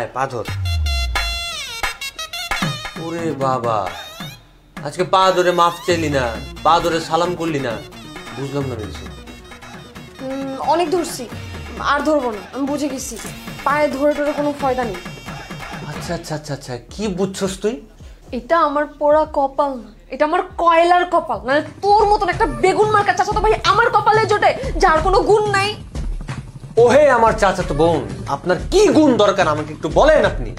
আয় পা ধর। ওরে বাবা, আজকে পা ধরে মাফ চাইলি না, পা ধরে সালাম করলি না, বুঝলাম না কিছু। অনেক ধরছি, আর ধরবো না, আমি বুঝে গেছি পায়ে ধরে ধরে কোনো ফায়দা নেই। আচ্ছা আচ্ছা আচ্ছা আচ্ছা, কি বুঝছস তুই? এটা আমার পোড়া কপাল না, এটা আমার কয়লার কপাল। মানে তোর মতন একটা বেগুন মার্কা চাচাতো ভাই আমার কপালে জোটে, যার কোনো গুণ নাই। ওহে আমার চাচাতো বোন, আপনার কি গুণ দরকার আমাকে একটু বলেন আপনি।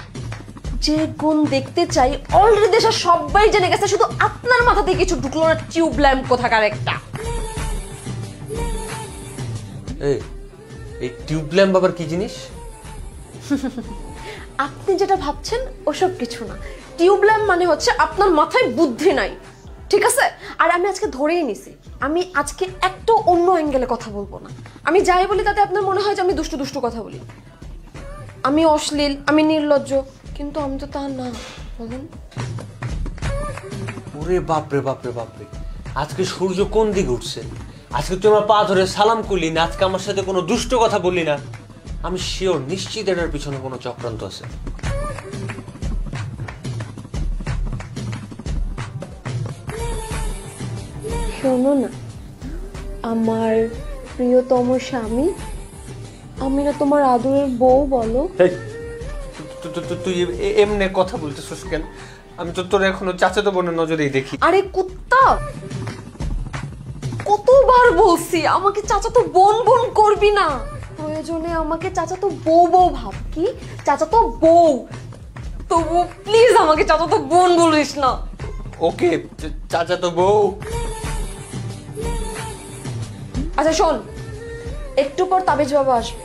যে গুণ দেখতে চাই অলরেডি দেশের সবাই জেনে গেছে, শুধু আপনার মাথাতে কিছু ঢুকলো না। টিউব ল্যাম্প কোথাকার একটা। এই টিউব ল্যাম্প আবার কি জিনিস? আপনি যেটা ভাবছেন ওসব কিছু না। টিউব ল্যাম্প মানে হচ্ছে আপনার মাথায় বুদ্ধি নাই, ঠিক আছে? আর আমি আজকে ধরেই নিছি, আমি আজকে একটা অন্য অ্যাঙ্গেলে কথা বলবো না। আমি যাই বলি তাতে আপনার মনে হয় যে আমি দুষ্টু দুষ্টু কথা বলি, আমি অশ্লীল, আমি নির্লজ্জ, কিন্তু আমি তো তা না। বলেন। ওরে বাপরে বাপরে বাপরে, আজকে সূর্য কোন দিকে উঠছে? আজকে তুই আমার পা ধরে সালাম করলি না, আজকে আমার সাথে কোনো দুষ্ট কথা বললি না। আমি শিওর, নিশ্চিত এটার পিছনে কোনো চক্রান্ত আছে। শোনো না আমার প্রিয়তম স্বামী, আমি না তোমার আদরের বউ, বলো। তুই এমনি কথা বলতেছিস কেন? আমি তো তোর এখনো চাচাতো বোনের নজরেই দেখি। আরে কুত্তা, কতবার বলছি আমাকে চাচাতো বোন বোন করবি না, প্রয়োজনে আমাকে চাচাতো বউ বউ ভাব। কি চাচাতো বউ, তবু প্লিজ আমাকে চাচাতো বোন বলিস না। ওকে চাচাতো বউ। আচ্ছা শোন, একটু পর তাবিজ বাবা আসবে,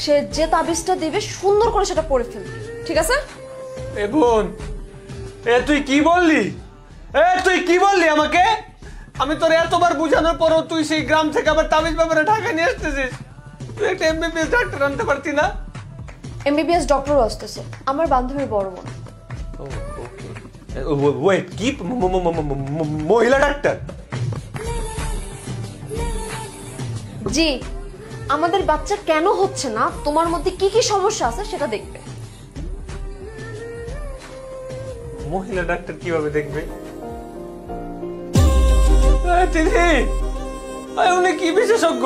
সে যে তাবিজটা দিবে সুন্দর করে সেটা পড়ে ফেলবি, ঠিক আছে? এ বোন, তুই কি বললি? তুই কি বললি আমাকে? আমি তোর এতবার বুঝানোর পরও তুই সেই গ্রাম থেকে আবার তাবিজ বাবারে ঢাকা নিয়ে আসতেছিস। তুই একটা এমবিবিএস ডাক্তার আনতে পারতি না? এমবিবিএস ডক্টর আসতেছে, আমার বান্ধবীর বড় বোন। ওকে ওয়েট, কি মহিলা ডাক্তার? জি, আমাদের বাচ্চা কেন হচ্ছে না, তোমার মধ্যে কি কি সমস্যা আছে সেটা দেখবে। মহিলা ডাক্তার কিভাবে দেখবে? উনি কি বিশেষজ্ঞ?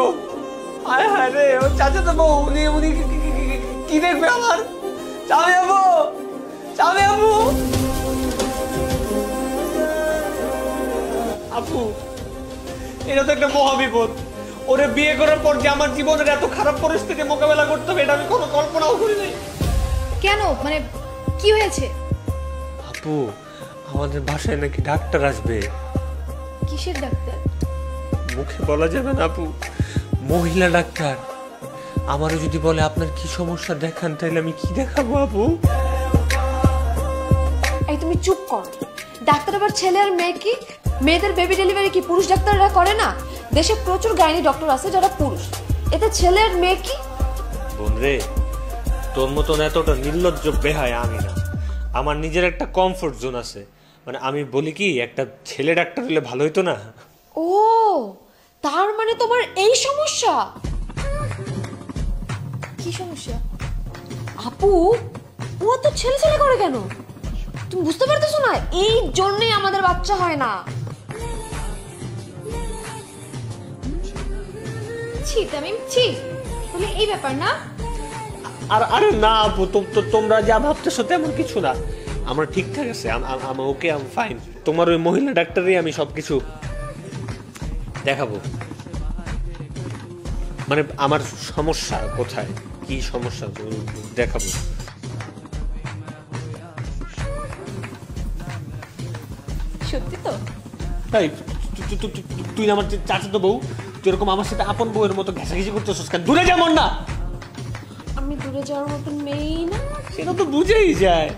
হায় হায় রে, ও চাচাতো বউ, উনি কি দেখবে আমার? চাবি আবু, চাবি আবু। আপু, এটা তো একটা মহাবিপদ। ওরে বিয়ে করার পর যে আমার জীবনের এত খারাপ পরিস্থিতি মোকাবেলা করতে হবে, এটা আমি কোনো কল্পনাও করি নাই। কেন, মানে কি হয়েছে? আপু, আমাদের বাসায় নাকি ডাক্তার আসবে। কিসের ডাক্তার? মুখে বলা যাবে না আপু, মহিলা ডাক্তার। আমারও যদি বলে আপনার কি সমস্যা দেখান, তাহলে আমি কি দেখাবো আপু? এই তুমি চুপ কর। ডাক্তার আবার ছেলে আর মেয়ে কি? মেয়েদের বেবি ডেলিভারি কি পুরুষ ডাক্তাররা করে না? দেশে প্রচুর গাইনি ডক্টর আছে যারা পুরুষ, এতে ছেলে আর মেয়ে কি? বোন রে, তোর মতন এতটা নির্লজ্জ বেহায় আমি না। আমার নিজের একটা কমফোর্ট জোন আছে। মানে আমি বলি কি, একটা ছেলে ডাক্তার হলে ভালো হতো না? ও, তার মানে তোমার এই সমস্যা। কি সমস্যা? আপু, ও তো ছেলে ছেলে করে কেন? তুমি বুঝতে পারতেছো না? এই জন্যই আমাদের বাচ্চা হয় না। ছি তামিম, ছি। তাহলে এই ব্যাপার না? আরে না আপু, তোমরা যা ভাবতেছো তেমন কিছু না। আমরা ঠিকঠাক আছে, আমি ওকে, আমি ফাইন। তোমার ওই মহিলা ডাক্তারই আমি সবকিছু দেখাবো। মানে আমার সমস্যা কোথায়, কি সমস্যা দেখাবো। সত্যি তো? তাই তুই আমার চাচাতো বউ, তুই এরকম আমার সাথে আপন বউয়ের মতো ঘেঁষাঘেঁষি করতেছিস কেন? দূরে যেমন না। আমি দূরে যাওয়ার মতন মেয়েই না। সেটা তো বুঝেই যায়।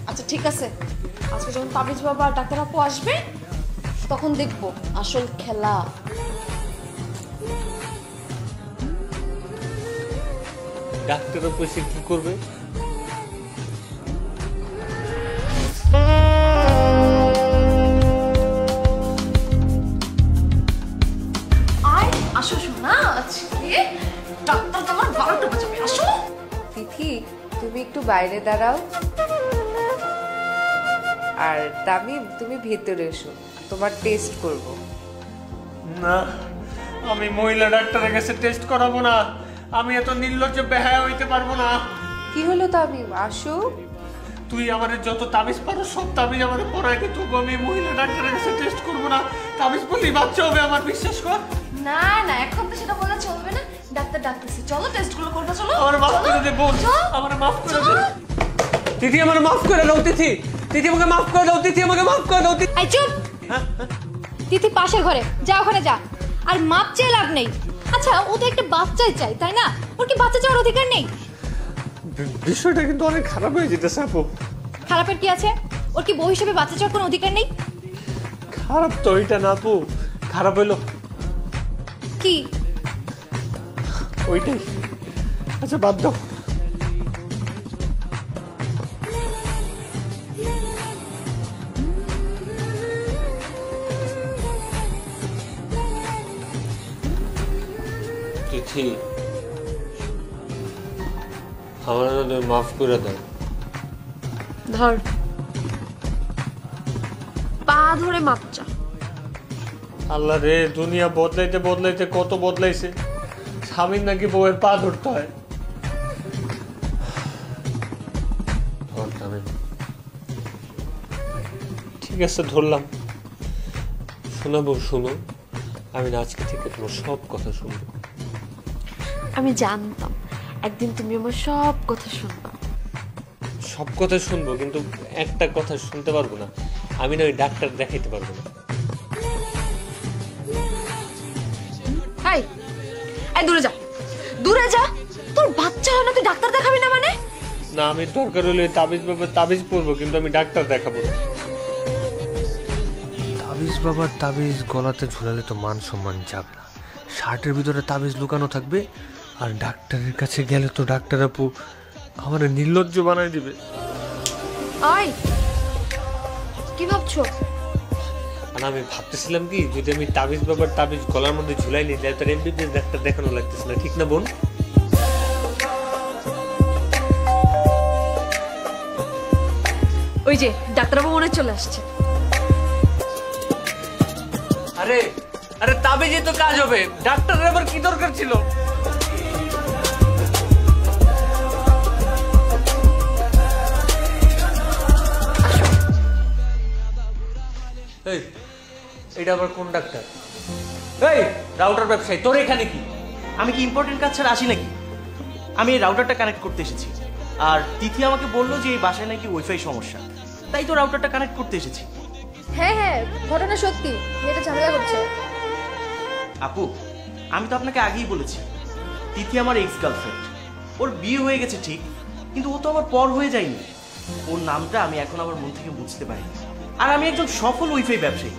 আচ্ছা ঠিক আছে, আজকে যখন তাবিজ বাবা আর ডাক্তার আপু আসবে তখন দেখবো আসল খেলা। ডাক্তার আপু এসে কি করবে? আয় আসো শোনা, আজকে ডাক্তার তোমার 12টা বাজাবে। আসো তিথি, তুমি একটু বাইরে দাঁড়াও। আর তামিম তুমি ভেতরে এসো, তোমার টেস্ট করব। না, আমি মহিলা ডাক্তারের কাছে টেস্ট করাবো না। আমি এত নির্লজ্জ বেহায়া হইতে পারবো না। কি হলো তামিম, আসো। তুই আমার যত তাবিজ পারো সব তাবিজ আমার পড়াই দে, তবু আমি মহিলা ডাক্তারের কাছে টেস্ট করবো না। তাবিজ বললেই বাচ্চা হবে, আমার বিশ্বাস কর। না না, এখন তো সেটা বলা চলবে না। ডাক্তার ডাকতেছি, চলো টেস্টগুলো করবো। চলো আমার মাফ করে দে বোন, আমার মাফ করে দে। তিথি আমার মাফ করে দাও। তিথি, তিথি আমাকে মাফ করে দাও। তিথি আমাকে মাফ করে দাও। এই চুপ। তিথি পাশের ঘরে যা, ওখানে যা। আর মাপ চেয়ে লাভ নেই। আচ্ছা, ও তো একটা বাচ্চাই চাই, তাই না? ওর কি বাচ্চা চাওয়ার অধিকার নেই? বিষয়টা কিন্তু অনেক খারাপ হয়ে যেতেছে আপু। খারাপের কি আছে? ওর কি বউ হিসেবে বাচ্চা চাওয়ার কোনো অধিকার নেই? খারাপ তো ওইটা না আপু, খারাপ হইলো কি? ওইটাই। আচ্ছা বাদ দাও। তিথি, আমার মাফ করে দাও। ধর, পা ধরে মাপ চা। আল্লাহ রে, দুনিয়া বদলাইতে বদলাইতে কত বদলাইছে। স্বামীর নাকি বউয়ের পা ধরতে হয়। ঠিক আছে, ধরলাম। শোনাবো, শুনো। আমি না আজকে থেকে তোমার সব কথা শুনবো। আমি জানতাম একদিন তুমি আমার সব কথা শুনবা। সব কথা শুনবো, কিন্তু একটা কথা শুনতে পারবো না। আমি না ওই ডাক্তার দেখাইতে পারবো না। হাই, এই দূরে যা, দূরে যা। তোর বাচ্চা হয় না, তুই ডাক্তার দেখাবি না মানে? না, আমি দরকার হলে তাবিজ বাবার তাবিজ পরবো, কিন্তু আমি ডাক্তার দেখাবো না। তাবিজ বাবার তাবিজ গলাতে ঝুলালে তো মান সম্মান যাবে না। শার্টের ভিতরে তাবিজ লুকানো থাকবে, আর ডাক্তারের কাছে গেলে তো ডাক্তার আপু আমার নির্লজ্জ বানাই দিবে। আই, কি ভাবছো? আর আমি ভাবতেছিলাম কি, যদি আমি তাবিজ বাবার তাবিজ গলার মধ্যে ঝুলাই নিই, তাহলে তার এমবিবিএস ডাক্তার দেখানো লাগতেছে না, ঠিক না বোন? ওই যে ডাক্তারবাবু মনে চলে আসছে। আরে আরে, তাবিজে তো কাজ হবে, ডাক্তারের আবার কি দরকার ছিল? এই, এটা আবার কোন ডাক্তার? এই রাউটার ব্যবসায়ী, তোর এখানে কি? আমি কি ইম্পর্টেন্ট কাজ ছাড়া আসি নাকি? আমি এই রাউটারটা কানেক্ট করতে এসেছি। আর তিথি আমাকে বললো যে এই বাসায় নাকি ওয়াইফাই সমস্যা, তাই তো রাউটারটা কানেক্ট করতে এসেছি। হ্যাঁ হ্যাঁ, ঘটনা সত্যি। মেয়েটা ঝামেলা করছে। আপু, আমি তো আপনাকে আগেই বলেছি, তিথি আমার এক্স গার্লফ্রেন্ড। ওর বিয়ে হয়ে গেছে ঠিক, কিন্তু ও তো আমার পর হয়ে যায়নি। ওর নামটা আমি এখন আমার মন থেকে বুঝতে পারিনি। আর আমি একজন সফল ওয়াইফাই ব্যবসায়ী,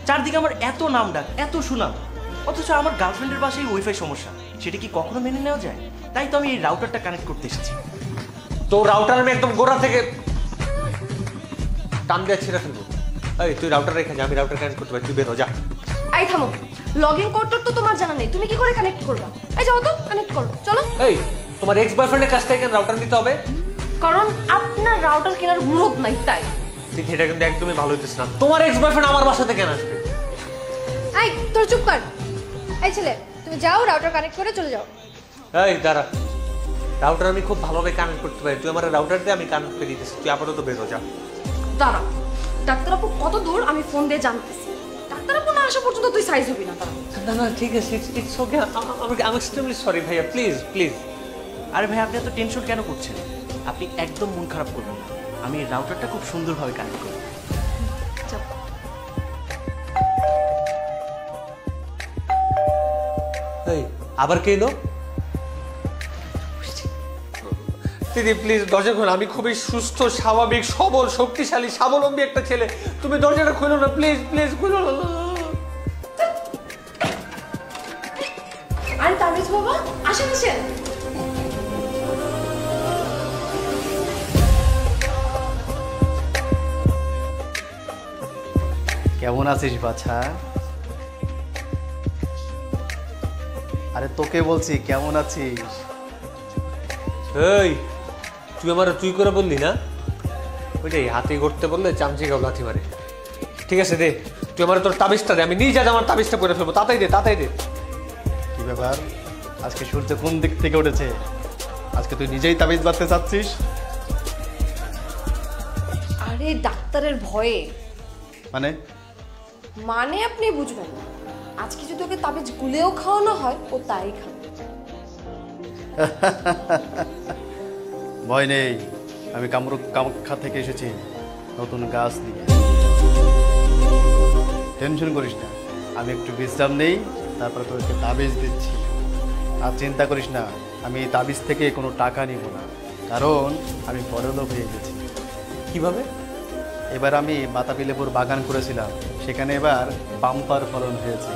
চারদিকে আমার এত নাম ডাক, এত সুনাম, অথচ আমার গার্লফ্রেন্ডের বাসায় ওয়াইফাই সমস্যা। সেটা কি কখনো মেনে নেওয়া যায়? তাই তো আমি এই রাউটারটা কানেক্ট করতে এসেছি। তো রাউটার আমি একদম গোড়া থেকে টান দিয়ে ছেড়ে ফেলবো। এই তুই রাউটার রেখে যা, আমি রাউটার কানেক্ট করতে পারি, তুই বেরো যা। এই থামো, লগইন কোড তো তোমার জানা নেই, তুমি কি করে কানেক্ট করবা? এই যাও তো, কানেক্ট করো, চলো। এই, তোমার এক্স বয়ফ্রেন্ডের কাছ থেকে রাউটার নিতে হবে? কারণ আপনার রাউটার কেনার মুরত নাই, তাই। ঠিক, এটা কিন্তু একদমই ভালো হইতেছে না। তোমার এক্স বয়ফ্রেন্ড আমার বাসাতে কেন আসবে? এই তোর চুপ কর। এই ছেলে, তুমি যাও, রাউটার কানেক্ট করে চলে যাও। এই দাঁড়া, রাউটার আমি খুব ভালোভাবে কানেক্ট করতে পারি, তুই আমার রাউটার দিয়ে আমি কানেক্ট করে দিতেছি, তুই আপাতত বেরো যা। দাঁড়া, ডাক্তারবাবু কত দূর আমি ফোন দিয়ে জানতেছি। ডাক্তারবাবু না আসা পর্যন্ত তুই সাইজ হবি না। না না, ঠিক আছে, ইটস ওকে। আমি এক্সট্রিমলি সরি ভাইয়া, প্লিজ প্লিজ। আরে ভাই, আপনি এত টেনশন কেন করছেন? আপনি একদম মন খারাপ করবেন না, আমি এই রাউটারটা খুব সুন্দরভাবে কানেক্ট করব। এই আবার কে এলো? দিদি প্লিজ দরজা খোলো, আমি খুবই সুস্থ, স্বাভাবিক, সবল, শক্তিশালী, স্বাবলম্বী একটা ছেলে। তুমি দরজাটা খুলো না, প্লিজ প্লিজ খুলো না। আরে তাবিজ বাবা, আসেন আসেন। কেমন আছিস বাছা? আরে তোকে বলছি কেমন আছিস? এই তুই আমার তুই করে বললি না, ওইটাই হাতে করতে বললে চামচি গাও লাথি মারে। ঠিক আছে দে, তুই আমার তোর তাবিজটা দে, আমি নিজে আমার তাবিজটা করে ফেলবো। তাড়াতাড়ি দে, তাড়াতাড়ি দে। কি ব্যাপার, আজকে সূর্য কোন দিক থেকে উঠেছে? আজকে তুই নিজেই তাবিজ বাঁধতে চাচ্ছিস? আরে ডাক্তারের ভয়ে। মানে আপনি বুঝবেন না, আজকে যদি ওকে তাবিজ গুলেও খাওয়ানো হয় ও তাই খাবে। ভয় নেই, আমি কামরূপ কামাখ্যা থেকে এসেছি নতুন গাছ নিয়ে। টেনশন করিস না, আমি একটু বিশ্রাম নেই, তারপর তোকে তাবিজ দিচ্ছি। আর চিন্তা করিস না, আমি এই তাবিজ থেকে কোনো টাকা নিব না, কারণ আমি বড়লোক হয়ে গেছি। কিভাবে? এবার আমি বাতাবি লেবুর বাগান করেছিলাম, সেখানে এবার বাম্পার ফলন হয়েছে।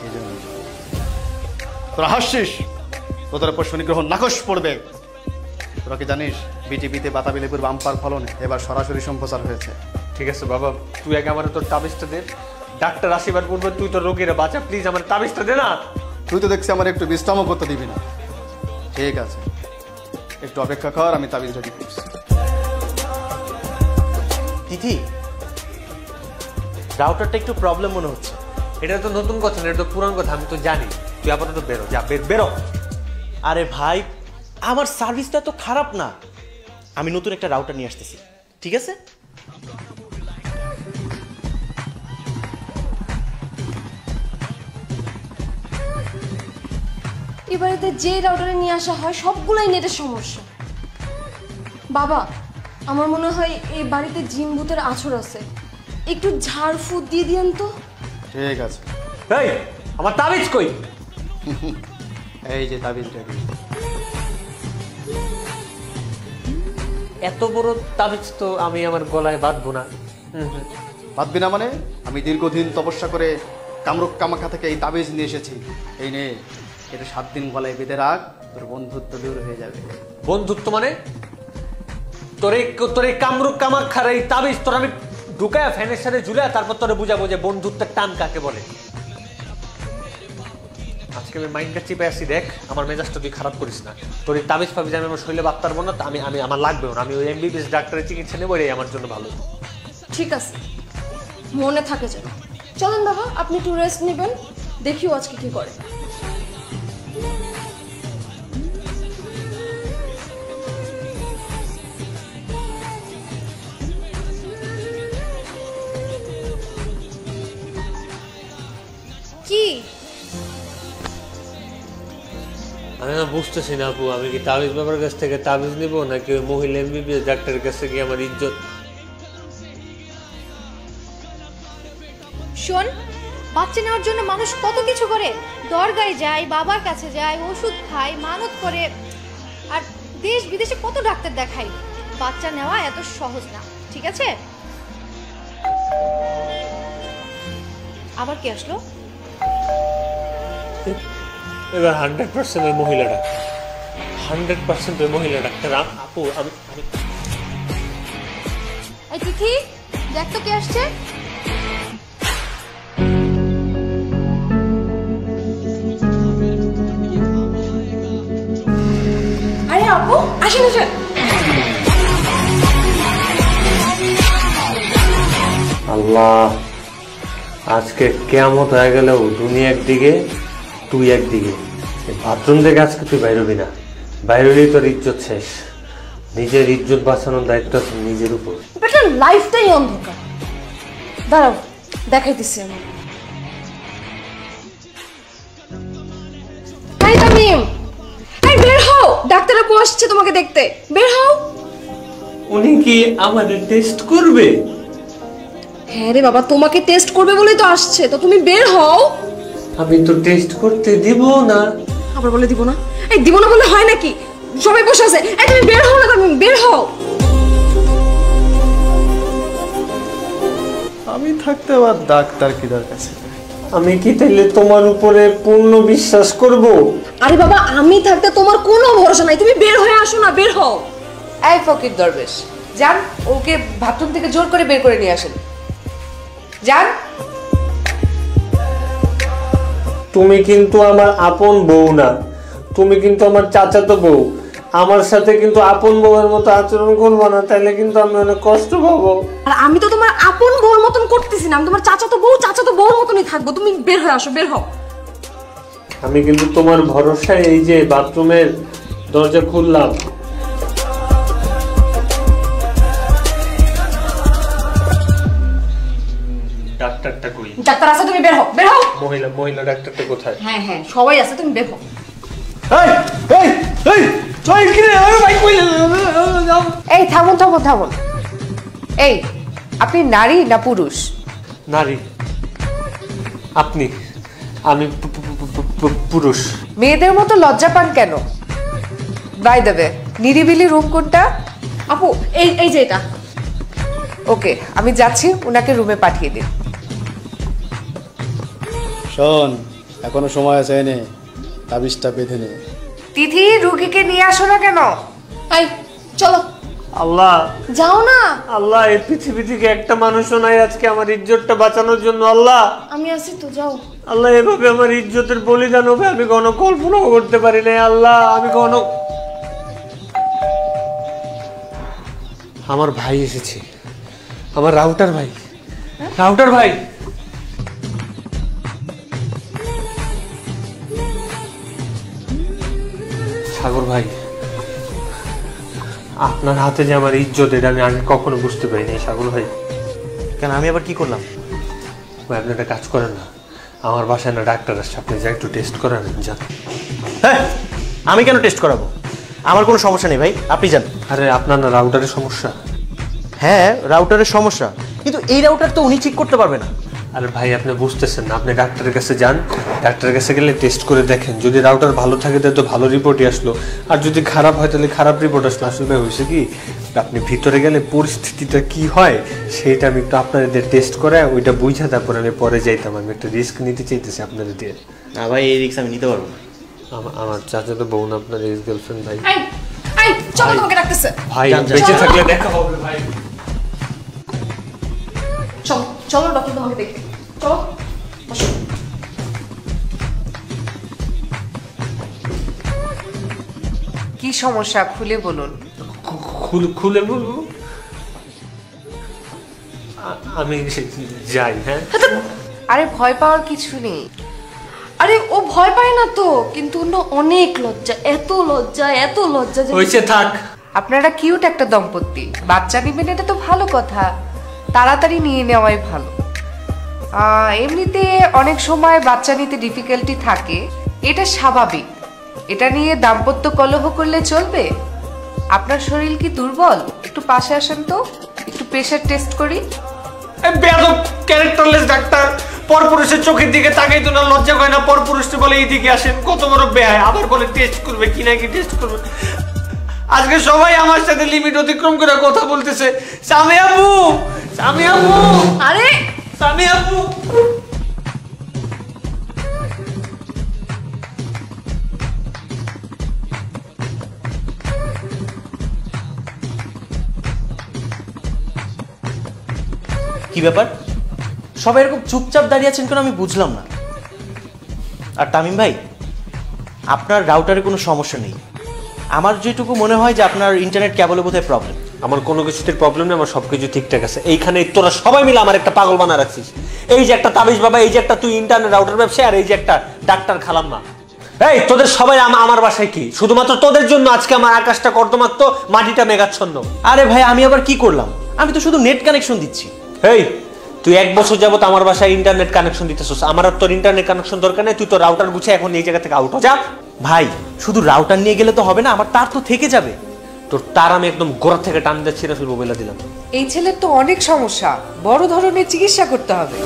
এই জন্য তোরা হাসছিস, তোদের উপর শনি গ্রহ নাকশ পড়বে। তোরা কি জানিস বিটিভিতে বাতাবি লেবুর বাম্পার ফলন এবার সরাসরি সম্প্রচার হয়েছে। ঠিক আছে বাবা, তুই আগে আমার তোর তাবিজটা দে। ডাক্তার আসিবার পূর্বে তুই তোর রোগীরা বাঁচা, প্লিজ আমার তাবিজটা দে না। তুই তো দেখছি আমার একটু বিশ্রামও করতে দিবি না। ঠিক আছে, একটু অপেক্ষা কর, আমি তাবিজ রেডি করছি। তিথি, রাউটারটা একটু প্রবলেম মনে হচ্ছে। এটা তো নতুন কথা না, এটা তো পুরান কথা, আমি তো জানি। তুই আপাতত বেরো, যা বেরো। আরে ভাই, আমার সার্ভিসটা তো খারাপ না, আমি নতুন একটা রাউটার নিয়ে আসতেছি, ঠিক আছে? এবারে যে রাউটারে নিয়ে আসা হয় সবগুলাই নেটের সমস্যা। বাবা, আমার মনে হয় এই বাড়িতে জিন ভূতের আছর আছে, একটু ঝাড়ফুঁক দিয়ে দিয়েন তো। ঠিক আছে, এই আমার তাবিজ কই? এই যে তাবিজ রেডি। এত বড় তাবিজ তো আমি আমার গলায় বাঁধবো না। বাঁধবি না মানে? আমি দীর্ঘদিন তপস্যা করে কামরূপ কামাখ্যা থেকে এই তাবিজ নিয়ে এসেছি। এই নে, এটা 7 দিন গলায় বেঁধে রাখ, তোর বন্ধুত্ব দূর হয়ে যাবে। বন্ধুত্ব মানে? তোরে কামরূপ কামাখ্যার এই তাবিজ তোর আমি ঢুকায় ফ্যানের সাথে ঝুলায় তারপর তোরে বুঝাবো যে বন্ধুত্বের টান কাকে বলে। আজকে আমি মাইন্ডটা চিপে আসছি, দেখ আমার মেজাজটা তুই খারাপ করিস না। তোর এই তাবিজ ফাবিজ আমি আমার শরীরে বাঁধতে পারবো না, আমি আমার লাগবেও না। আমি ওই এমবিবিএস ডাক্তারের চিকিৎসা নেবো, এটাই আমার জন্য ভালো। ঠিক আছে, মনে থাকে যেন। চলেন বাবা, আপনি একটু রেস্ট নেবেন, দেখিও আজকে কি করে। কি আমি না বুঝতেছি না আপু, আমি কি তাবিজ বাবার কাছ থেকে তাবিজ নিব নাকি ওই মহিলা এমবিবিএস ডাক্তারের কাছ থেকে আমার ইজ্জত? শোন, বাচ্চা নেওয়ার জন্য মানুষ কত কিছু করে, দরগায় যায়, বাবার কাছে যায়, ওষুধ খায়, মানত করে, আর দেশ বিদেশে কত ডাক্তার দেখায়। বাচ্চা নেওয়া এত সহজ না, ঠিক আছে? আবার কি আসলো? এবার 100% ওই মহিলা ডাক্তার, 100% ওই মহিলা ডাক্তার। আপু আমি এই তিথি, দেখ তো কে আসছে। আরে আপু, আসেন আসেন। আল্লাহ, আজকে কিয়ামত হয়ে গেল। দুনিয়া একদিকে, তুই একদিকে। বাথরুম থেকে আজকে তুই বাইরবি না, বাইরলেই তোর ইজ্জত শেষ। নিজের ইজ্জত বাঁচানোর দায়িত্ব আছে নিজের উপর। বেটার লাইফটাই অন্ধকার। দাঁড়াও, দেখাইতেছি আমি। এই তামিম, এই বের হও, ডাক্তার আপু আসছে তোমাকে দেখতে, বের হও। উনি কি আমাদের টেস্ট করবে? হ্যাঁ রে বাবা, তোমাকে টেস্ট করবে বলেই তো আসছে, তো তুমি বের হও। আমি তো টেস্ট করতে দিব না। আবার বলে দিব না? এই দিব না বলে হয় নাকি? সবাই বসে আছে, এই তুমি বের হও না, তুমি বের হও। আমি থাকতে আবার ডাক্তার কি দরকার ছিল? আমি কি তাইলে তোমার উপরে পূর্ণ বিশ্বাস করব? আরে বাবা, আমি থাকতে তোমার কোনো ভরসা নাই, তুমি বের হয়ে আসো না, বের হও। এই ফকির দরবেশ, যান ওকে বাথরুম থেকে জোর করে বের করে নিয়ে আসেন, যান। তুমি কিন্তু আমার আপন বউ না, তুমি কিন্তু আমার চাচাতো বউ। আমার সাথে কিন্তু আপন বউয়ের মতো আচরণ করবো না, তাইলে কিন্তু আমি অনেক কষ্ট পাবো। আর আমি তো তোমার আপন বউর মতন করতেছি না, আমি তোমার চাচাতো বউর মতনই থাকবো। তুমি বের হয়ে আসো, বের হও। আমি কিন্তু তোমার ভরসায় এই যে বাথরুমের দরজা খুললাম। ডাক্তারটা কই? ডাক্তার আছে, তুমি বের হও, বের হও। মহিলা ডাক্তারটা কোথায়? হ্যাঁ হ্যাঁ সবাই আছে, তুমি বের হও। এই থামুন থামুন থামুন। এই আপনি নারী না পুরুষ? নারী। আপনি? আমি পুরুষ। মেয়েদের মতো লজ্জা পান কেন? বাই দ্য ওয়ে, নিরিবিলি রুম কোনটা? আপু এই যে এটা। ওকে, আমি যাচ্ছি, উনাকে রুমে পাঠিয়ে দিন। শোন, এখনো সময় আছে, এনে তাবিজটা বেঁধে নে। তিথি, রুগীকে নিয়ে আসো না কেন? এই চলো। আল্লাহ, যাও না। আল্লাহ, এই পৃথিবী থেকে একটা মানুষও নাই আজকে আমার ইজ্জতটা বাঁচানোর জন্য। আল্লাহ, আমি আছি তো, যাও। আল্লাহ, এভাবে আমার ইজ্জতের বলিদান হবে আমি কোনো কল্পনাও করতে পারি না। আল্লাহ, আমি কোনো... আমার ভাই এসেছে, আমার রাউটার ভাই। রাউটার ভাই, সাগর ভাই, আপনার হাতে যে আমার ইজ্জত, এটা আমি আগে কখনো বুঝতে পারিনি। সাগর ভাই, কেন আমি আবার কি করলাম? ভাই আপনি একটা কাজ করেন না, আমার বাসায় না ডাক্তার আসছে, আপনি যা একটু টেস্ট করেন। যান। হ্যাঁ, আমি কেন টেস্ট করাবো? আমার কোনো সমস্যা নেই ভাই, আপনি যান। আরে আপনার না রাউটারের সমস্যা? হ্যাঁ, রাউটারের সমস্যা, কিন্তু এই রাউটার তো উনি ঠিক করতে পারবে না। আরে ভাই আপনি বুঝতেছেন না, আপনি ডাক্তারের কাছে যান, ডাক্তারের কাছে গেলে টেস্ট করে দেখেন, যদি রাউটার ভালো থাকে তাহলে তো ভালো রিপোর্টই আসলো, আর যদি খারাপ হয় তাহলে খারাপ রিপোর্ট আসলো। আসলে ভাই হয়েছে কি, আপনি ভিতরে গেলে পরিস্থিতিটা কি হয় সেটা আমি একটু আপনাদের টেস্ট করে ওইটা বুঝা তারপর আমি পরে যাইতাম। আমি একটা রিস্ক নিতে চাইতেছি আপনাদের দিয়ে। না ভাই, এই রিস্ক আমি নিতে পারবো না। আমার চাচাতো বোন না আপনার এক্স গার্লফ্রেন্ড। ভাই এই চলো, তোমাকে ডাকতেছে। ভাই বেঁচে থাকলে দেখা হবে ভাই। চলো চলো, ডক্টর তোমাকে দেখতে। চলো বসো। কি সমস্যা খুলে বলুন। খুলে বলবো? আমি যাই। হ্যাঁ, আরে ভয় পাওয়ার কিছু নেই। আরে ও ভয় পায় না তো, কিন্তু না অনেক লজ্জা, এত লজ্জা যে... হয়েছে, থাক। আপনারা কিউট একটা দম্পতি, বাচ্চা নেবেন, এটা তো ভালো কথা, তাড়াতাড়ি নিয়ে নেওয়াই ভালো। এমনিতে অনেক সময় বাচ্চা নিতে ডিফিকাল্টি থাকে, এটা স্বাভাবিক। এটা নিয়ে দাম্পত্য কলহ করলে চলবে? আপনার শরীর কি দুর্বল? একটু পাশে আসেন তো, একটু প্রেশার টেস্ট করি। বেয়াদব ক্যারেক্টারলেস ডাক্তার, পরপুরুষের চোখের দিকে তাকাই তো না, লজ্জা হয় না? পরপুরুষকে বলে এইদিকে আসেন, কত বড় বেহায়, আবার বলে টেস্ট করবে, কি নাকি টেস্ট করবে। আজকে সবাই আমার সাথে লিমিট অতিক্রম করে কথা বলতেছে। সামি আপু, সামি আপু, আরে সামি আপু। কি ব্যাপার, সবাই এরকম চুপচাপ দাঁড়িয়ে আছেন কেন আমি বুঝলাম না। আর তামিম ভাই, আপনার রাউটারে কোনো সমস্যা নেই। আমার যেটুকু মনে হয় যে আপনার ইন্টারনেট কেবলে বোধহয় প্রবলেম। আমার কোনো কিছুতে প্রবলেম নেই, আমার সবকিছু ঠিকঠাক আছে। এইখানে তোরা সবাই মিলে আমার একটা পাগল বানা রাখছিস। এই যে একটা তাবিজ বাবা, এই যে একটা তুই ইন্টারনেট রাউটার ব্যবসায়ী, আর এই যে একটা ডাক্তার খালাম্মা। এই তোদের সবাই আমার বাসায় কি শুধুমাত্র তোদের জন্য আজকে আমার আকাশটা কর্দমাক্ত, মাটিটা মেঘাচ্ছন্ন? আরে ভাই, আমি আবার কি করলাম? আমি তো শুধু নেট কানেকশন দিচ্ছি। এই তুই 1 বছর যাবত আমার বাসায় ইন্টারনেট কানেকশন দিতেছিস, আমার আর তোর ইন্টারনেট কানেকশন দরকার নেই। তুই তো রাউটার গুছিয়ে এখন এই জায়গা থেকে আউট হ। যা ভাই, শুধু রাউটার নিয়ে গেলে তো হবে না, আমার তার তো থেকে যাবে। তোর তার আমি একদম গোড়া থেকে টান দিয়ে ছিঁড়ে ফেলবো বলে দিলাম। এই ছেলের তো অনেক সমস্যা, বড় ধরনের চিকিৎসা করতে হবে।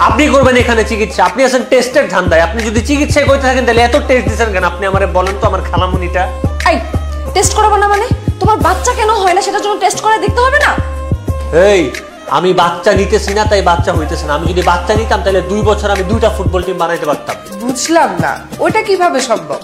আপনি করবেন এখানে চিকিৎসা? আপনি আছেন টেস্টের ধান্দায়। আপনি যদি চিকিৎসায় করতে থাকেন তাহলে এত টেস্ট দিচ্ছেন কেন? আপনি আমারে বলেন তো, আমার খালামুনিটা। এই টেস্ট করাবো না মানে? তোমার বাচ্চা কেন হয় না সেটার জন্য টেস্ট করে দেখতে হবে না? এই আমি বাচ্চা নিতেছি না তাই বাচ্চা হইতেছে না। আমি যদি বাচ্চা নিতাম তাহলে 2 বছর আমি 2টা ফুটবল টিম বানাইতে পারতাম। বুঝলাম না, ওটা কিভাবে সম্ভব?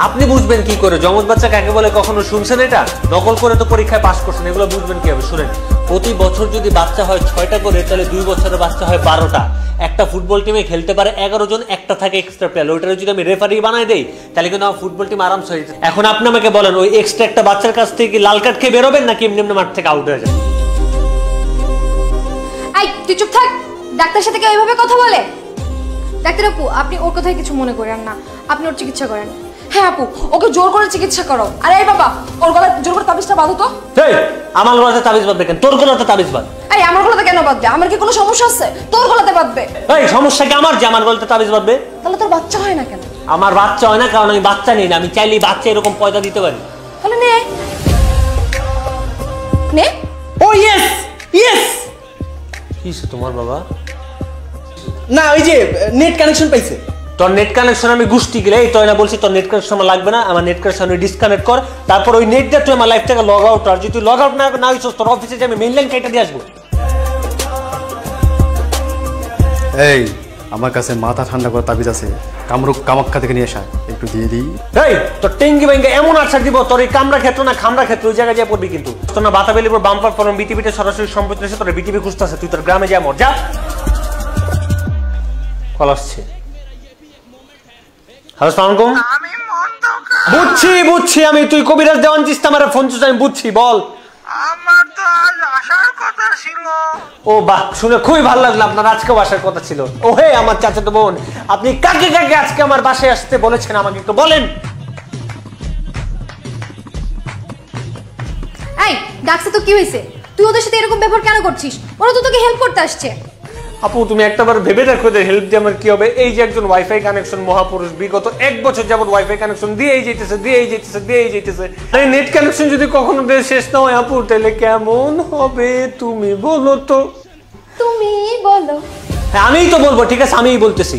আপনি বুঝবেন কি করে? জমজ বাচ্চা কাকে বলে কখনো শুনছেন? এটা নকল করে তো পরীক্ষায় পাস করছেন, এগুলো বুঝবেন কিভাবে? শুনেন, প্রতি বছর যদি বাচ্চা হয় 6টা করে, তাহলে 2 বছরের বাচ্চা হয় 12টা। একটা ফুটবল টিমে খেলতে পারে 11 জন, একটা থাকে এক্সট্রা প্লেয়ার। ওইটার যদি আমি রেফারি বানাই দেই তাহলে কিন্তু আমার ফুটবল টিম আরামসে হয়ে যায়। এখন আপনি আমাকে বলেন, ওই এক্সট্রা একটা বাচ্চার কাছ থেকে কি লাল কার্ড খেয়ে বেরোবেন নাকি এমনি এমনি মাঠ থেকে আউট হয়ে যাবেন? এই তুই চুপ থাক। ডাক্তারের সাথে কি ওইভাবে কথা বলে? ডাক্তার আপু, আপনি ওর কথায় কিছু মনে করেন না, আপনি ওর চিকিৎসা করেন। হ্যাঁ আপু, ওকে জোর করে চিকিৎসা করো। আরে এই বাবা, ওর গলায় জোর করে তাবিজটা বাঁধো তো। এই আমার গলাতে তাবিজ বাঁধবে কেন? তোর গলাতে তাবিজ বাঁধ। এই আমার গলাতে কেন বাঁধবে? আমার কি কোনো সমস্যা আছে? তোর গলাতে বাঁধবে। এই সমস্যা কি আমার যে আমার গলাতে তাবিজ বাঁধবে? তাহলে তোর বাচ্চা হয় না কেন? আমার বাচ্চা হয় না কারণ আমি বাচ্চা নেই না। আমি চাইলেই বাচ্চা এরকম পয়দা দিতে পারি। তাহলে নে নে। ও ইয়েস ইয়েস। কি তোমার বাবা? না ওই যে নেট কানেকশন পাইছে। তোর নেট কানেকশন আমি গুষ্টি গেলে এই তোর না বলছি তোর নেট কানেকশন আমার লাগবে না। আমার নেট কানেকশন ডিসকানেক্ট কর, তারপর ওই নেট দিয়ে তুই আমার লাইফ থেকে লগ আউট। আর যদি তুই লগ আউট না হইছ তোর অফিসে যে আমি মেইন লাইন কেটে দিয়ে আসবো। এই আমার কাছে মাথা ঠান্ডা করে তাবিজ আছে, কামরূপ কামাখ্যা থেকে নিয়ে আসা, একটু দিয়ে দিই। এই তোর টেঙ্গি ব্যাঙ্গে এমন আছাড় দিব তোর এই কামরা ক্ষেত্র না খামরা ক্ষেত্র ওই জায়গায় যা পড়বি কিন্তু। তোর না বাতাবেলির উপর বাম্পার ফলন বিটিভিতে সরাসরি সম্পত্তি এসে তোর বিটিভি খুঁজতেছে। তুই তোর গ্রামে যা মর যা। কল আসছে। হ্যালো আসসালামু আলাইকুম। বুঝছি আমি, তুই কবিরাজ দেওয়ান চিস্তা আমার ফোন চুস আমি বুঝছি, বল। আমার তো আজ আসার কথা ছিল। ও বাহ, শুনে খুবই ভালো লাগলো আপনার আজকেও আসার কথা ছিল। ও হে আমার চাচাতো বোন, আপনি কাকে কাকে আজকে আমার বাসায় আসতে বলেছেন আমাকে একটু বলেন। এই ডাক্তার তো কি হয়েছে? তুই ওদের সাথে এরকম ব্যবহার কেন করছিস? ওরা তো তোকে হেল্প করতে আসছে। আপু তুমি একটাবার ভেবে দেখো যে হেল্প দিয়ে আমার কি হবে? এই যে একজন ওয়াইফাই কানেকশন মহাপুরুষ বিগত 1 বছর যাবত ওয়াইফাই কানেকশন দিয়েই যেতেছে। এই নেট কানেকশন যদি কখনো দিয়ে শেষ না হয় আপু তাহলে কেমন হবে তুমি বলো তো? তুমি বলো। হ্যাঁ আমিই তো বলবো, ঠিক আছে আমিই বলতেছি।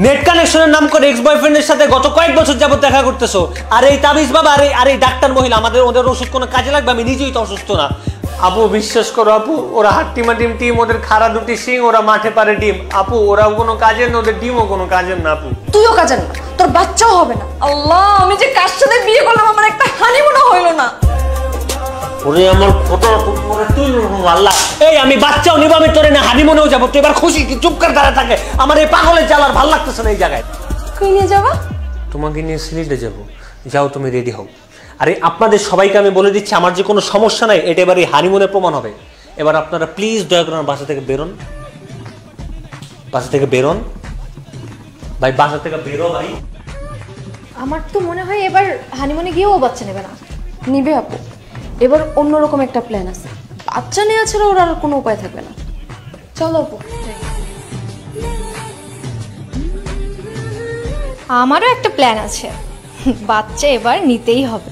নেট কানেকশনের নাম করে এক্স বয়ফ্রেন্ডের সাথে গত কয়েক বছর যাবত দেখা করতেছো। আর এই তাবিজ বাবা আর এই ডাক্তার মহিলা ওদের ওষুধ কোনো কাজে লাগবে? আমি নিজেই তো অসুস্থ না। আপু বিশ্বাস করো আপু, ওরা হাট্টিমা ডিম টিম, ওদের খাড়া দুটি সিং, ওরা মাঠে পারে ডিম। আপু ওরাও কোনো কাজের না, ওদের ডিমও কোনো কাজের না। আপু তুইও কাজের না, তোর বাচ্চাও হবে না। আল্লাহ, আমি যে কার সাথে বিয়ে করলাম, আমার একটা হানিমুনও হইলো না। ওরে আমার কত তুই আল্লাহ। এই আমি বাচ্চাও নিব, আমি তোরে না হানিমুনেও যাবো। তুই এবার খুশি কি চুপ করে দাঁড়া থাকে? আমার এই পাগলের জ্বালার ভাল লাগতেছে না এই জায়গায়। কই নিয়ে যাবা? তোমাকে নিয়ে সিলেটে যাবো, যাও তুমি রেডি হও। আরে আপনাদের সবাইকে আমি বলে দিচ্ছি আমার যে কোনো সমস্যা নাই, এটা এবার এই হানিমুনের প্রমাণ হবে। এবার আপনারা প্লিজ দয়া করে বাসা থেকে বেরোন, ভাই বাসা থেকে বেরো ভাই। আমার তো মনে হয় এবার হানিমুনে গিয়েও ও বাচ্চা নেবে না। নিবে আপু, এবার অন্যরকম একটা প্ল্যান আছে। বাচ্চা নেওয়া ছাড়া ওর আর কোনো উপায় থাকবে না। চলো আপু। আমারও একটা প্ল্যান আছে, বাচ্চা এবার নিতেই হবে।